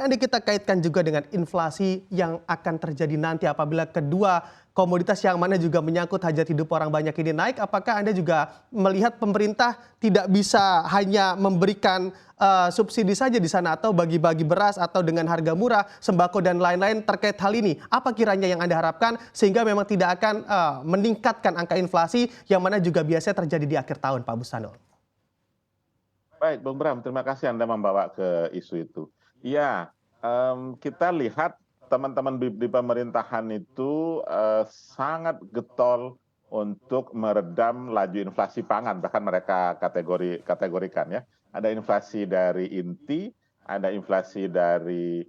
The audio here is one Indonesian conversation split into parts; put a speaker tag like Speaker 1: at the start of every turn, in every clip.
Speaker 1: Anda kita kaitkan juga dengan inflasi yang akan terjadi nanti apabila kedua komoditas yang mana juga menyangkut hajat hidup orang banyak ini naik. Apakah Anda juga melihat pemerintah tidak bisa hanya memberikan subsidi saja di sana atau bagi-bagi beras atau dengan harga murah, sembako dan lain-lain terkait hal ini? Apa kiranya yang Anda harapkan sehingga memang tidak akan meningkatkan angka inflasi yang mana juga biasanya terjadi di akhir tahun, Pak Bustanul?
Speaker 2: Baik, Bung Bram, terima kasih Anda membawa ke isu itu. Iya, kita lihat teman-teman di pemerintahan itu sangat getol untuk meredam laju inflasi pangan, bahkan mereka kategorikan ya. Ada inflasi dari inti, ada inflasi dari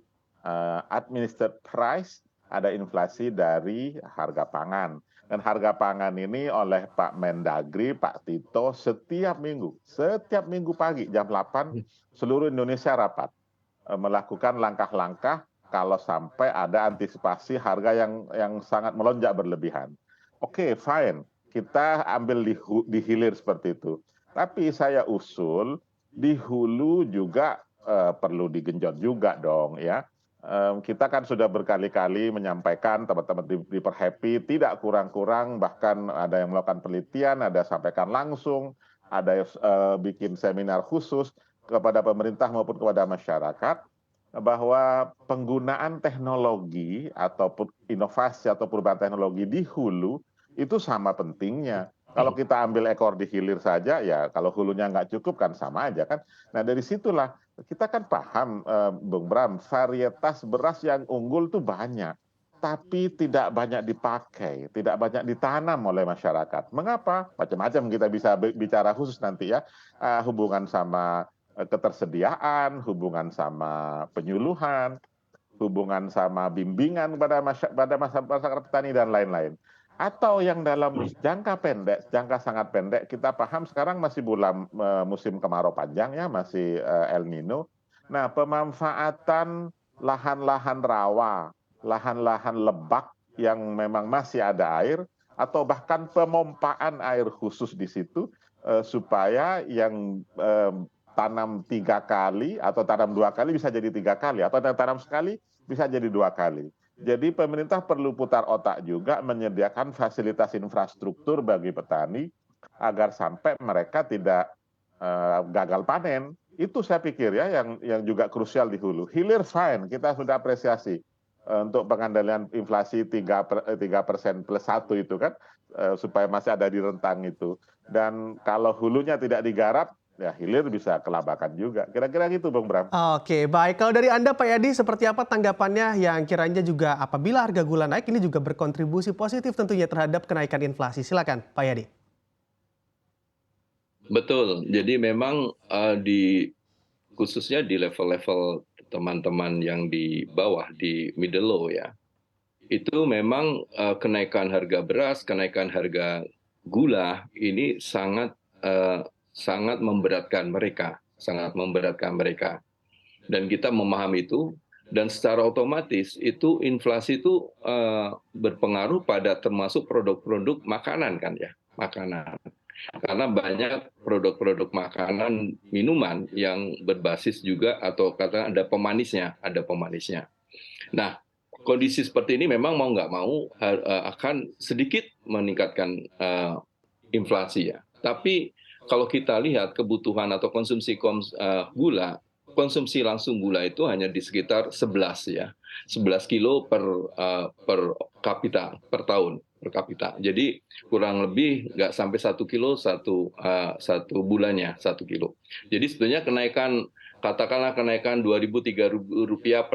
Speaker 2: administered price, ada inflasi dari harga pangan. Dan harga pangan ini oleh Pak Mendagri, Pak Tito, setiap minggu pagi jam 8, seluruh Indonesia rapat. Melakukan langkah-langkah kalau sampai ada antisipasi harga yang sangat melonjak berlebihan. Oke, fine. Kita ambil di hilir seperti itu. Tapi saya usul, di hulu juga perlu digenjot juga dong ya. Kita kan sudah berkali-kali menyampaikan teman-teman di Perhappy tidak kurang-kurang, bahkan ada yang melakukan penelitian, ada sampaikan langsung, ada bikin seminar khusus kepada pemerintah maupun kepada masyarakat bahwa penggunaan teknologi ataupun inovasi atau perubahan teknologi di hulu itu sama pentingnya. Kalau kita ambil ekor di hilir saja, ya kalau hulunya nggak cukup kan sama aja kan. Nah dari situlah kita kan paham, Bung Bram, varietas beras yang unggul tuh banyak, tapi tidak banyak dipakai, tidak banyak ditanam oleh masyarakat. Mengapa? Macam-macam kita bisa bicara khusus nanti ya, hubungan sama ketersediaan, hubungan sama penyuluhan, hubungan sama bimbingan pada masyarakat petani dan lain-lain. Atau yang dalam jangka pendek, jangka sangat pendek, kita paham sekarang masih bulan musim kemarau panjang ya, masih El Nino. Nah, pemanfaatan lahan-lahan rawa, lahan-lahan lebak yang memang masih ada air, atau bahkan pemompaan air khusus di situ, supaya yang tanam 3 kali atau tanam 2 kali bisa jadi 3 kali, atau yang tanam sekali bisa jadi 2 kali. Jadi pemerintah perlu putar otak juga menyediakan fasilitas infrastruktur bagi petani agar sampai mereka tidak gagal panen. Itu saya pikir ya yang juga krusial di hulu. Hilir fine, kita sudah apresiasi untuk pengendalian inflasi 3% plus 1 itu kan, supaya masih ada di rentang itu. Dan kalau hulunya tidak digarap, ya hilir bisa kelabakan juga. Kira-kira gitu, Bung Bram.
Speaker 1: Oke, baik. Kalau dari Anda, Pak Yadi, seperti apa tanggapannya yang kiranya juga apabila harga gula naik ini juga berkontribusi positif tentunya terhadap kenaikan inflasi? Silakan, Pak Yadi.
Speaker 3: Betul. Jadi memang khususnya di level-level teman-teman yang di bawah, di middle low ya, itu memang kenaikan harga beras, kenaikan harga gula ini sangat memberatkan mereka, sangat memberatkan mereka. Dan kita memahami itu, dan secara otomatis itu inflasi itu berpengaruh pada termasuk produk-produk makanan kan ya, makanan. Karena banyak produk-produk makanan, minuman yang berbasis juga atau katakan ada pemanisnya. Nah, kondisi seperti ini memang mau nggak mau akan sedikit meningkatkan inflasi ya. Tapi kalau kita lihat kebutuhan atau konsumsi gula, konsumsi langsung gula itu hanya di sekitar 11 ya, 11 kilo per kapita per tahun per kapita. Jadi kurang lebih nggak sampai 1 kilo satu bulannya 1 kilo. Jadi sebetulnya katakanlah kenaikan 2.000 Rp3.000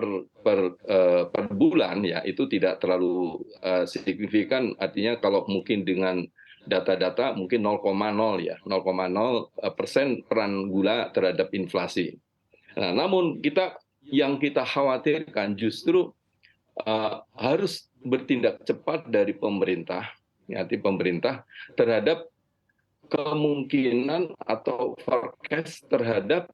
Speaker 3: per bulan ya itu tidak terlalu signifikan. Artinya kalau mungkin dengan data-data mungkin 0,0 ya, 0,0% peran gula terhadap inflasi. Nah, namun yang kita khawatirkan justru harus bertindak cepat dari pemerintah terhadap kemungkinan atau forecast terhadap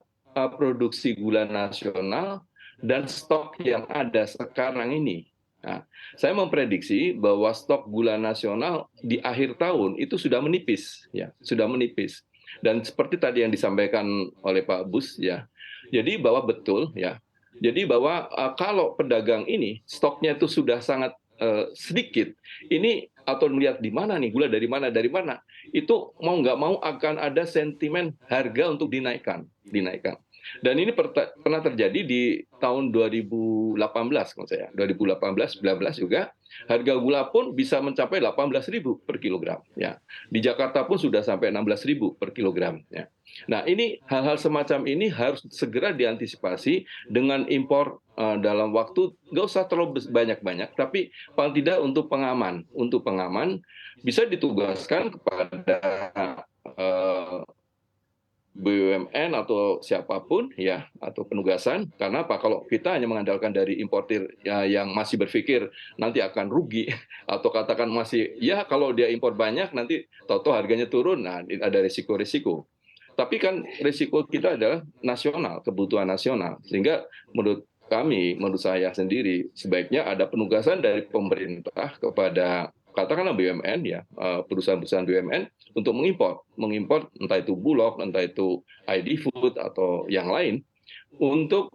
Speaker 3: produksi gula nasional dan stok yang ada sekarang ini. Nah, saya memprediksi bahwa stok gula nasional di akhir tahun itu sudah menipis, ya, sudah menipis. Dan seperti tadi yang disampaikan oleh Pak Bus, ya, jadi bahwa betul, ya, Jadi bahwa kalau pedagang ini stoknya itu sudah sangat sedikit, ini atau melihat di mana nih gula dari mana, itu mau nggak mau akan ada sentimen harga untuk dinaikkan. Dan ini pernah terjadi di tahun 2018 kalau saya, 2018-19 juga harga gula pun bisa mencapai 18.000 per kilogram. Ya, di Jakarta pun sudah sampai 16.000 per kilogram. Ya. Nah, ini hal-hal semacam ini harus segera diantisipasi dengan impor dalam waktu nggak usah terlalu banyak-banyak, tapi paling tidak untuk pengaman bisa ditugaskan kepada BUMN atau siapapun ya, atau penugasan. Karena apa, kalau kita hanya mengandalkan dari importir ya, yang masih berpikir nanti akan rugi atau katakan masih ya kalau dia impor banyak nanti tahu-tahu harganya turun, nah ada risiko-risiko. Tapi kan risiko kita adalah nasional, kebutuhan nasional, sehingga menurut saya sendiri sebaiknya ada penugasan dari pemerintah kepada katakanlah BUMN ya, perusahaan-perusahaan BUMN untuk mengimpor entah itu Bulog, entah itu ID Food atau yang lain, untuk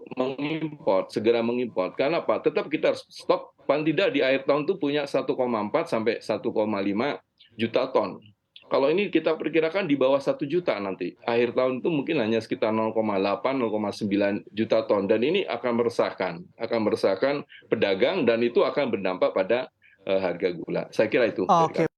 Speaker 3: segera mengimpor. Karena apa? Tetap kita harus stok paling tidak di akhir tahun itu punya 1,4 sampai 1,5 juta ton. Kalau ini kita perkirakan di bawah 1 juta nanti. Akhir tahun itu mungkin hanya sekitar 0,8, 0,9 juta ton. Dan ini akan meresahkan pedagang dan itu akan berdampak pada harga gula. Saya kira itu.
Speaker 1: Oke.